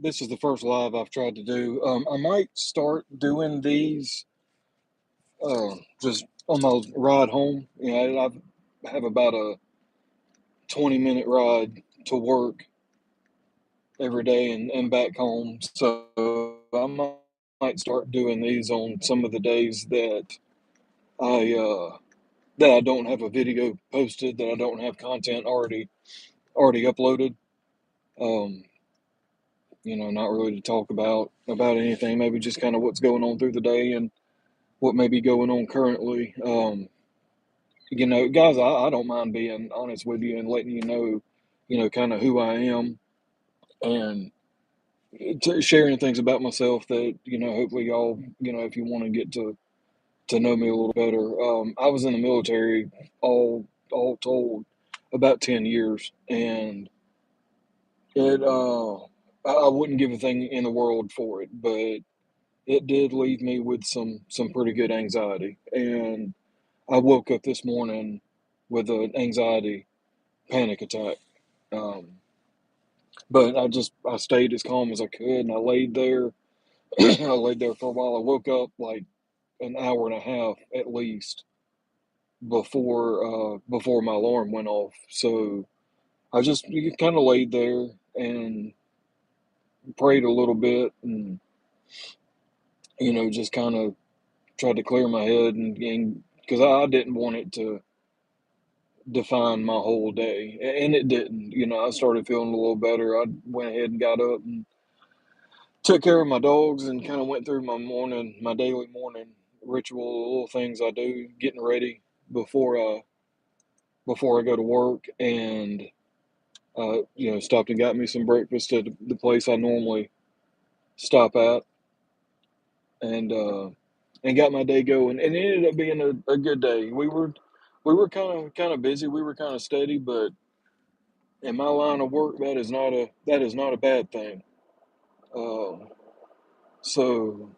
this is the first live I've tried to do. I might start doing these just on my ride home. I have about a 20-minute ride to work every day and back home. So might start doing these on some of the days I that I don't have a video posted, that I don't have content already uploaded. Um, not really to talk about anything, maybe just kind of what's going on through the day and what may be going on currently. Guys, I don't mind being honest with you and letting kind of who I am and sharing things about myself that, hopefully y'all, if you want to get to know me a little better. I was in the military all told about 10 years, and I wouldn't give a thing in the world for it, but it did leave me with some pretty good anxiety. And I woke up this morning with an anxiety panic attack. Um, but I stayed as calm as I could, and I laid there. I laid there for a while. I woke up like an hour and a half at least before my alarm went off. So I just kind of laid there and prayed a little bit, and just kind of tried to clear my head and because I didn't want it to define my whole day, and it didn't. I started feeling a little better. I went ahead and got up and took care of my dogs and kind of went through my daily morning ritual, little things I do, getting ready before before I go to work, and stopped and got me some breakfast at the place I normally stop at, and got my day going, and it ended up being a good day. We were kind of busy, we were kind of steady, but in my line of work, that is not a bad thing. Um, so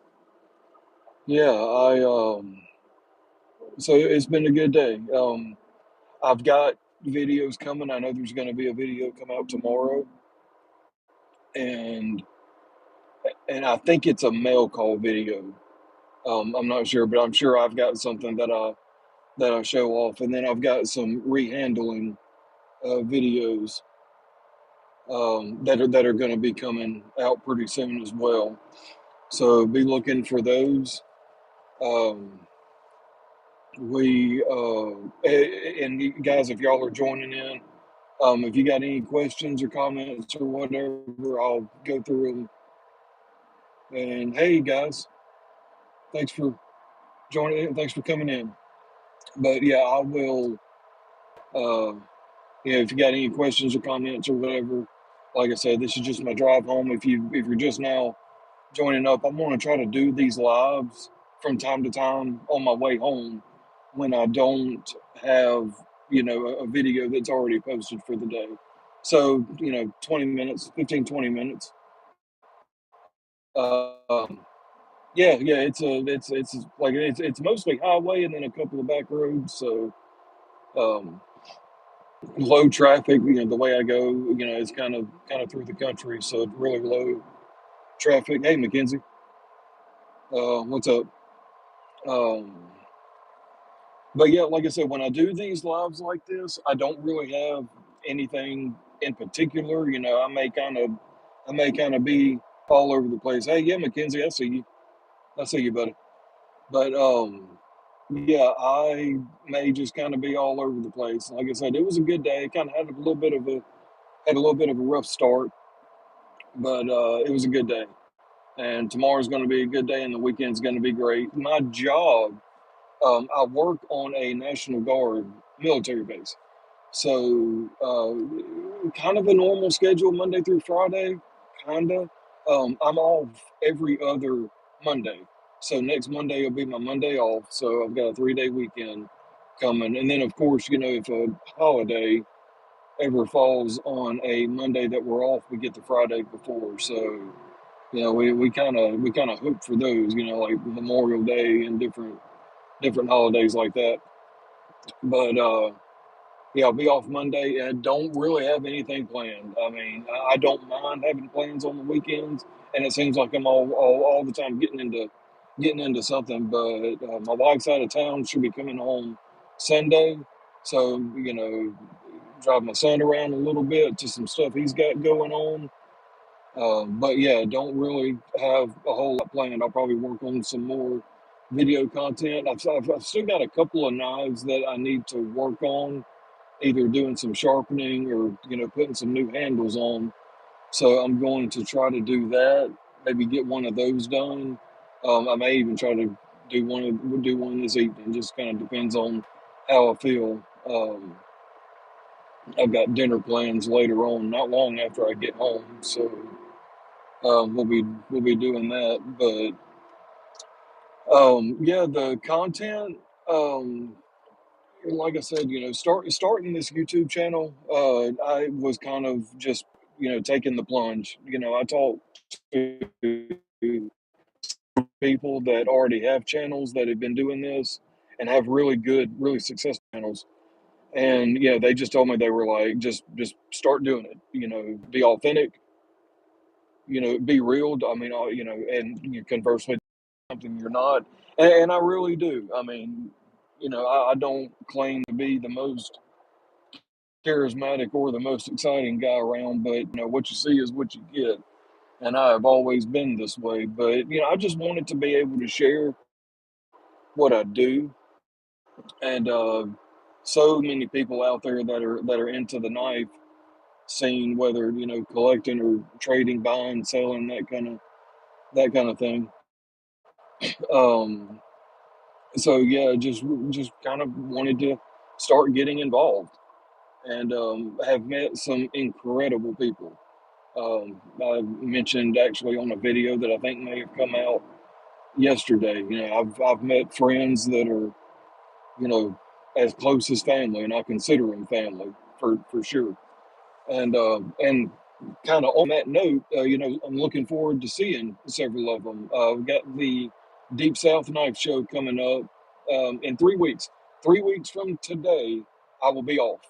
yeah, I so it's been a good day. I've got videos coming. I know there's going to be a video come out tomorrow, and I think it's a mail call video. I'm not sure, but I'm sure I've got something that I show off, and then I've got some rehandling videos that are going to be coming out pretty soon as well. So be looking for those. Um, and guys, if y'all are joining in, if you got any questions or comments or whatever, I'll go through them. And hey, guys, thanks for joining in. Thanks for coming in. But yeah, I will. Uh, if you got any questions or comments or whatever, like I said, this is just my drive home. If you're just now joining up, I'm going to try to do these lives from time to time on my way home when I don't have a video that's already posted for the day. So 20 minutes, 15, 20 minutes. Um, yeah, it's mostly highway and then a couple of back roads. So um, low traffic. The way I go, it's kind of through the country, so it's really low traffic. Hey, Mackenzie, what's up? Um, but yeah, like I said, when I do these lives like this, I don't really have anything in particular. I may kind of be all over the place. Hey, yeah, Mackenzie, I see you, buddy. But yeah, I may just kind of be all over the place. Like I said, it was a good day. Kind of had a little bit of a rough start, but it was a good day. And tomorrow's going to be a good day, and the weekend's going to be great. My job, I work on a National Guard military base, so kind of a normal schedule, Monday through Friday, kinda. I'm off every other Monday, so next Monday will be my Monday off. So I've got a 3-day weekend coming, and then of course, if a holiday ever falls on a Monday that we're off, we get the Friday before. So we kind of hope for those, like Memorial Day and different holidays like that. But Yeah, I'll be off Monday and don't really have anything planned. I mean, I don't mind having plans on the weekends, and it seems like I'm all the time getting into something. But my wife's out of town; she'll be coming home Sunday, so drive my son around a little bit to some stuff he's got going on. But yeah, don't really have a whole lot planned. I'll probably work on some more video content. I've still got a couple of knives that I need to work on, either doing some sharpening or putting some new handles on. So I'm going to try to do that. Maybe get one of those done. I may even try to do one this evening. Just kind of depends on how I feel. I've got dinner plans later on, not long after I get home. So we'll be doing that. But yeah, the content. Um, like I said, starting this YouTube channel, I was kind of just, taking the plunge. I talk to people that already have channels that have been doing this and have really good, really successful channels. And yeah, they just told me they were like, just start doing it. Be authentic. Be real. I mean, and conversely, something you're not. And I really do. I mean, I don't claim to be the most charismatic or the most exciting guy around, but what you see is what you get. And I have always been this way. But I just wanted to be able to share what I do, and so many people out there that are into the knife scene, whether collecting or trading, buying, selling, that kind of thing. Um, so yeah, just kind of wanted to start getting involved, and have met some incredible people. I mentioned actually on a video that I think may have come out yesterday. I've met friends that are you know as close as family, and I consider them family for sure. And kind of on that note, I'm looking forward to seeing several of them. We've got the Deep South Knife Show coming up in 3 weeks. 3 weeks from today, I will be off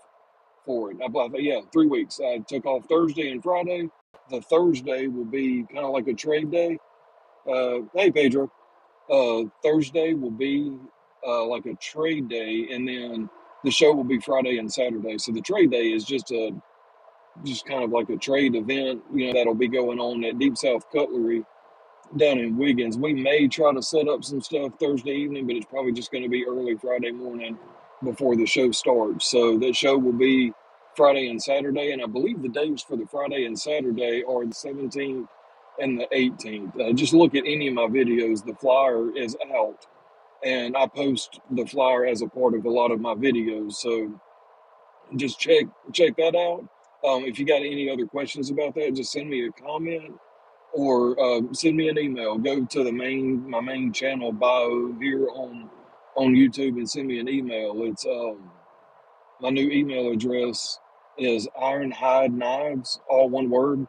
for it. Yeah, 3 weeks. I took off Thursday and Friday. The Thursday will be kind of like a trade day. Hey, Pedro. Thursday will be like a trade day, and then the show will be Friday and Saturday. So the trade day is just kind of like a trade event, that'll be going on at Deep South Cutlery down in Wiggins. We may try to set up some stuff Thursday evening, but it's probably just going to be early Friday morning before the show starts. So that show will be Friday and Saturday, and I believe the dates for the Friday and Saturday are the 17th and the 18th. Just look at any of my videos. The flyer is out, and I post the flyer as a part of a lot of my videos. So just check that out. If you got any other questions about that, just send me a comment or send me an email. Go to my main channel bio here on YouTube and send me an email. It's my new email address is ironhide knives, all one word,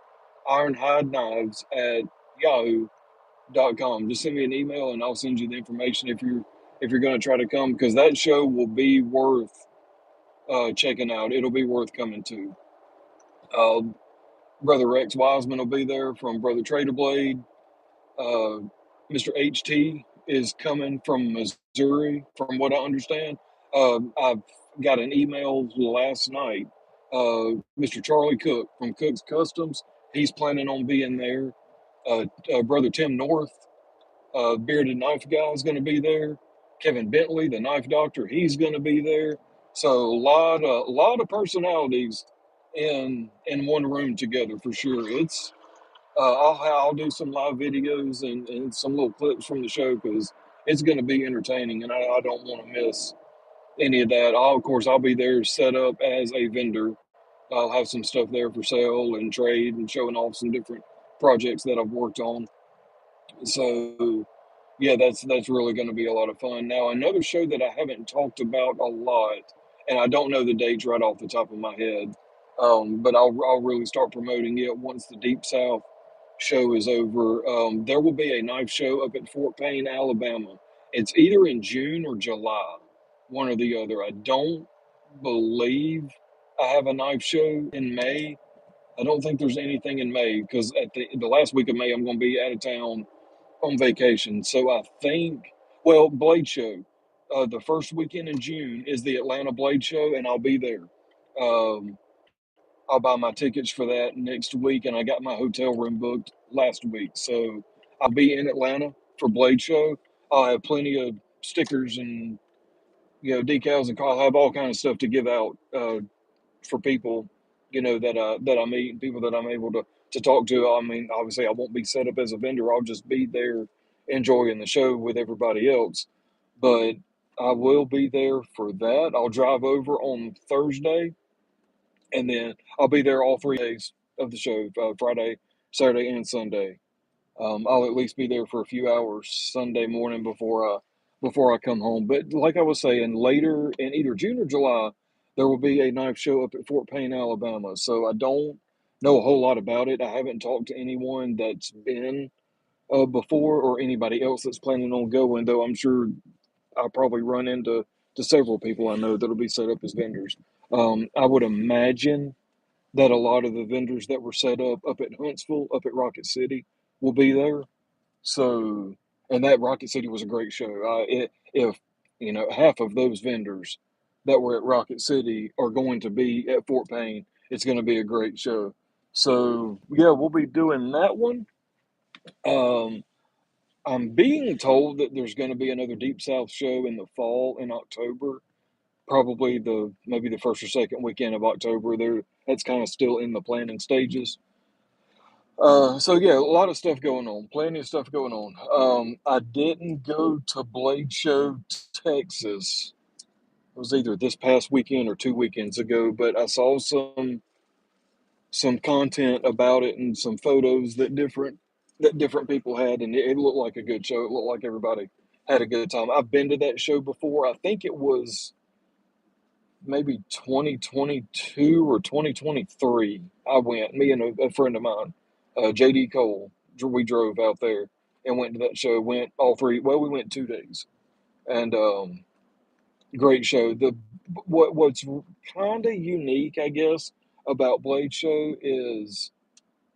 ironhide knives at yahoo.com. Just send me an email and I'll send you the information if you're going to try to come, because that show will be worth checking out. It'll be worth coming to. Uh, Brother Rex Wiseman will be there from Brother Trader Blade. Uh, Mr. HT is coming from Missouri, from what I understand. I've got an email last night. Mr. Charlie Cook from Cook's Customs, he's planning on being there. Brother Tim North, Bearded Knife Guy, is going to be there. Kevin Bentley, the Knife Doctor, he's going to be there. So a lot of personalities in one room together for sure. I'll do some live videos and some little clips from the show because it's going to be entertaining, and I don't want to miss any of that. Of course, I'll be there set up as a vendor. I'll have some stuff there for sale and trade and showing off some different projects that I've worked on. So yeah, that's really going to be a lot of fun. Now, another show that I haven't talked about a lot, and I don't know the dates right off the top of my head, but I'll really start promoting it once the Deep South show is over. There will be a knife show up at Fort Payne, Alabama. It's either in June or July, one or the other. I don't believe I have a knife show in May. I don't think there's anything in May because at the last week of May I'm going to be out of town on vacation. So I think, well, Blade Show, the first weekend in June is the Atlanta Blade Show, and I'll be there. Um, I'll buy my tickets for that next week, and I got my hotel room booked last week. So I'll be in Atlanta for Blade Show. I'll have plenty of stickers and decals, and I'll have all kind of stuff to give out for people, that I meet and people that I'm able to talk to. I mean, obviously, I won't be set up as a vendor. I'll just be there enjoying the show with everybody else. But I will be there for that. I'll drive over on Thursday, and then I'll be there all 3 days of the show, Friday, Saturday, and Sunday. I'll at least be there for a few hours Sunday morning before I come home. But like I was saying, later in either June or July, there will be a knife show up at Fort Payne, Alabama. So I don't know a whole lot about it. I haven't talked to anyone that's been before or anybody else that's planning on going. Though I'm sure I'll probably run into several people I know that'll be set up as vendors. I would imagine that a lot of the vendors that were set up at Huntsville, up at Rocket City, will be there. So, and that Rocket City was a great show. If half of those vendors that were at Rocket City are going to be at Fort Payne, it's going to be a great show. So yeah, we'll be doing that one. Um, I'm being told that there's going to be another Deep South show in the fall in October, probably maybe the first or second weekend of October. There, that's kind of still in the planning stages. So yeah, a lot of stuff going on, plenty of stuff going on. I didn't go to Blade Show, Texas. It was either this past weekend or 2 weekends ago, but I saw some content about it and some photos that different people had, and it looked like a good show. It looked like everybody had a good time. I've been to that show before. I think it was maybe 2022 or 2023. I went, me and a friend of mine, JD Cole. We drove out there and went to that show. Went all three. Well, we went 2 days, and great show. What's kind of unique, I guess, about Blade Show is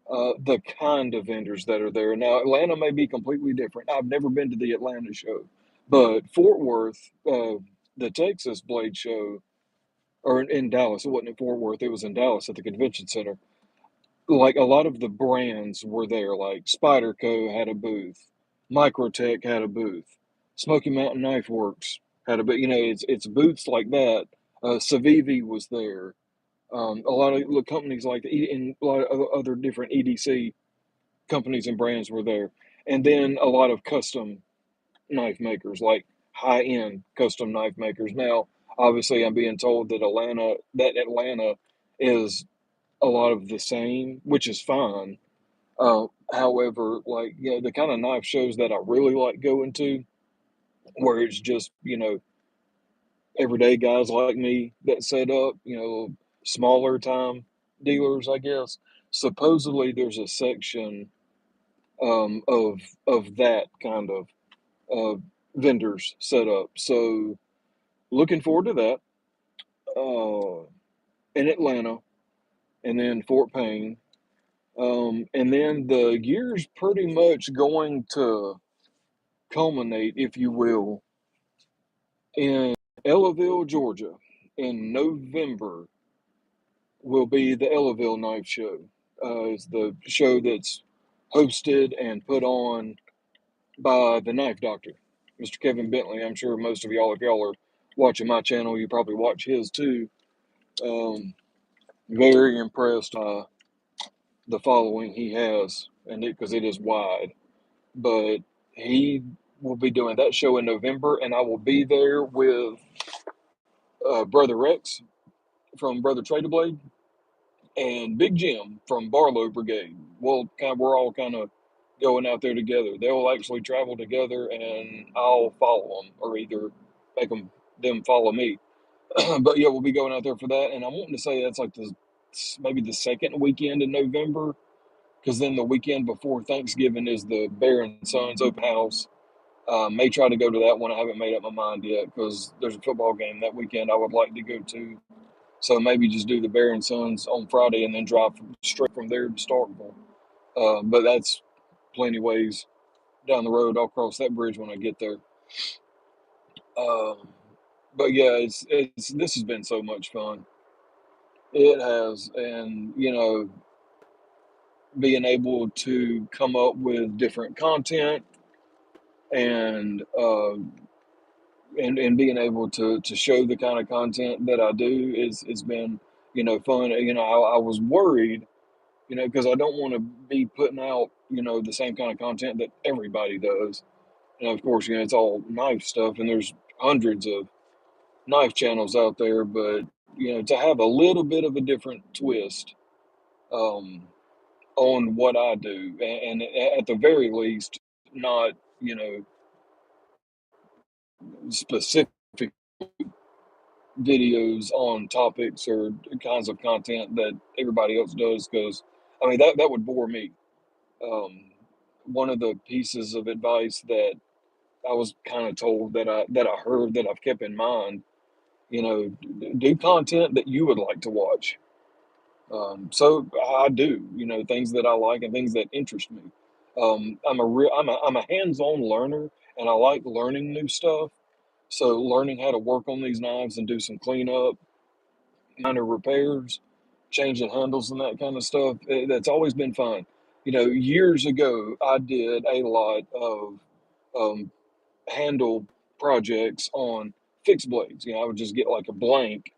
the kind of vendors that are there. Now, Atlanta may be completely different. I've never been to the Atlanta show, but Fort Worth, the Texas Blade Show, or in Dallas. It wasn't in Fort Worth. It was in Dallas at the convention center. Like a lot of the brands were there. Like Spyderco had a booth, Microtech had a booth, Smoky Mountain Knife Works had a booth. It's booths like that. Civivi was there. A lot of the companies like and a lot of other different EDC companies and brands were there, and then a lot of custom knife makers, like high end custom knife makers. Now, obviously, I'm being told that Atlanta is a lot of the same, which is fine. However, like the kind of knife shows that I really like going to, where it's just everyday guys like me that set up, smaller time dealers, I guess. Supposedly, there's a section of that kind of uh, vendors set up. So looking forward to that in Atlanta, and then Fort Payne, and then the year's pretty much going to culminate, if you will, in Ellaville, Georgia. In November will be the Ellaville Knife Show. It's the show that's hosted and put on by the Knife Doctor, Mr. Kevin Bentley. I'm sure most of y'all, if y'all are watching my channel, you probably watch his too. Um, Very impressed by the following he has, and because it is wide. But he will be doing that show in November, and I will be there with Brother Rex from Brother Trader Blade and Big Jim from Barlow Brigade. We're all kind of going out there together. They'll actually travel together, and I'll follow them, or either make them follow me. But yeah, we'll be going out there for that, and I'm wanting to say that's like maybe the second weekend in November, because then the weekend before Thanksgiving is the Bear and Sons open house, May try to go to that one. I haven't made up my mind yet because there's a football game that weekend I would like to go to. So maybe just do the Bear and Sons on Friday and then drive straight from there to Starkville. But that's plenty ways down the road. I'll cross that bridge when I get there. Um, but yeah, it's this has been so much fun. It has, and being able to come up with different content and and being able to show the kind of content that I do is it's been fun. I was worried because I don't want to be putting out the same kind of content that everybody does. And of course, it's all knife stuff, and there's hundreds of knife channels out there. But to have a little bit of a different twist um, on what I do, and at the very least, not specific videos on topics or kinds of content that everybody else does, because I mean that would bore me. Um, One of the pieces of advice that I was kind of told that I heard that I've kept in mind, do content that you would like to watch. So I do, things that I like and things that interest me. I'm a hands-on learner, and I like learning new stuff. So learning how to work on these knives and do some cleanup, minor repairs, changing handles and that kind of stuff, that's always been fun. Years ago, I did a lot of um, handle projects on fixed blades. I would just get like a blank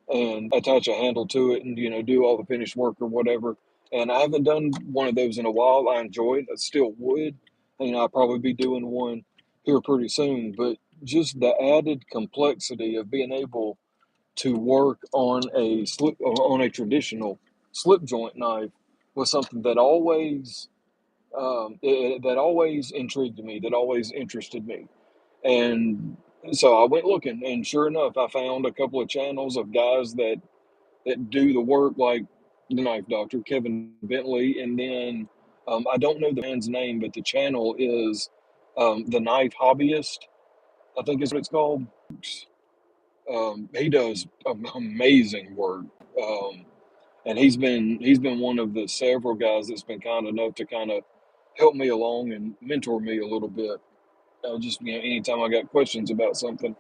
and attach a handle to it and do all the finished work or whatever. And I haven't done one of those in a while. I enjoy it. I still would. I'll probably be doing one here pretty soon. But just the added complexity of being able to work on a traditional slip joint knife was something that always intrigued me, that always interested me. And so I went looking, and sure enough, I found a couple of channels of guys that do the work, like the Knife Doctor, Kevin Bentley, and then I don't know the man's name, but the channel is the Knife Hobbyist, I think is what it's called. He does amazing work, um, and he's been one of the several guys that's been kind enough to kind of help me along and mentor me a little bit. Just anytime I got questions about something.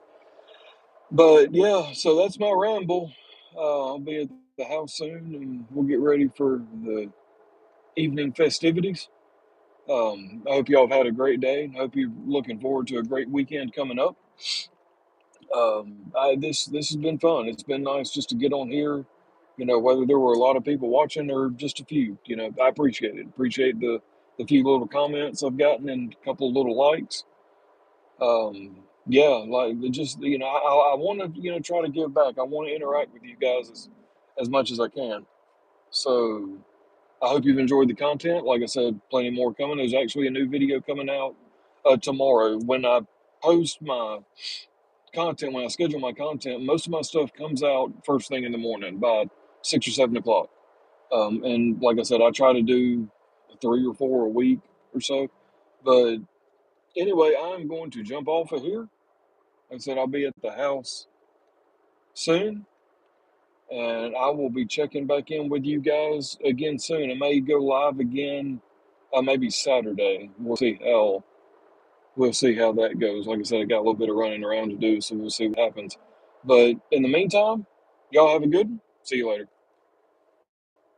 But yeah, so that's my ramble. I'll be at the house soon, and we'll get ready for the evening festivities. I hope y'all have had a great day. I hope you're looking forward to a great weekend coming up. This has been fun. It's been nice just to get on here. Whether there were a lot of people watching or just a few. I appreciate it. Appreciate the few little comments I've gotten and a couple of little likes. Yeah, like just I want to try to give back. I want to interact with you guys as much as I can. So I hope you've enjoyed the content. Like I said, plenty more coming. There's actually a new video coming out tomorrow. When I post my content, when I schedule my content, most of my stuff comes out first thing in the morning by 6 or 7 o'clock. And like I said, I try to do 3 or 4 a week or so. But anyway, I'm going to jump off of here. Like I said, I'll be at the house soon, and I will be checking back in with you guys again soon. I may go live again, maybe Saturday. We'll see how that goes. Like I said, I got a little bit of running around to do, so we'll see what happens. But in the meantime, y'all have a good one. See you later.